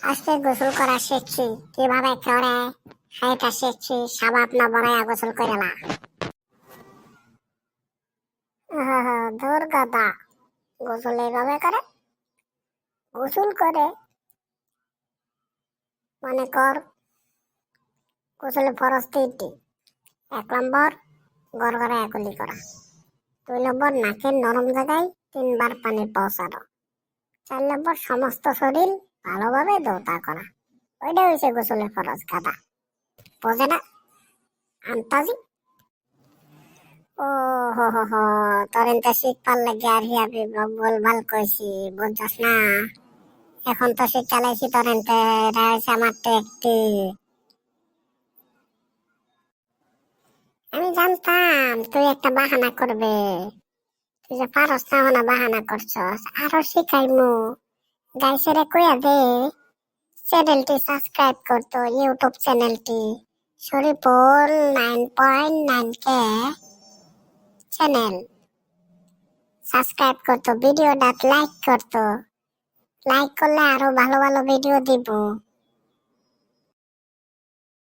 আজকে গোসল করা শিখছি, কিভাবে করে সেইটা শিখছি। সাবাব না বড়াইয়া গোসল করে না। ধুর গাদা, গোসল এইভাবে করে। গোসল করে মনে কর, গোসলে ফরজ তিনটি। 1 নম্বর, গড়গড়া একুলি করা। 2 নম্বর, নাকের নরম জায়গায় 3 বার পানি পৌঁছানো। 4 নম্বর, সমস্ত শরীর ভালোভাবে ধৌতা করা। ওইটা হয়েছে গোসলের ফরজ গাদা, বোঝে না আন্তাজি। ও হো, তোর এনতে শিখবার লাগে আর হিয়াবি বলবাল কইছি, বুঝছস না? এখন তো শিক্ষালাইছি তোর এনতে, এটা হয়েছে আমার টেকটিক। আমি জানতাম তুই একটা বাহানা করবে। তুই যে পারস না না বাহানা করছস, আরো শিখাইমু। গাইসেরে কইয়া দে চ্যানেলটি সাবস্ক্রাইব করতো, ইউটিউব চ্যানেলটি শরীফুল 9.9 কে চ্যানেল সাবস্ক্রাইব করতো, ভিডিওটা লাইক করতো। লাইক করলে আরো ভালো ভালো ভিডিও দিব।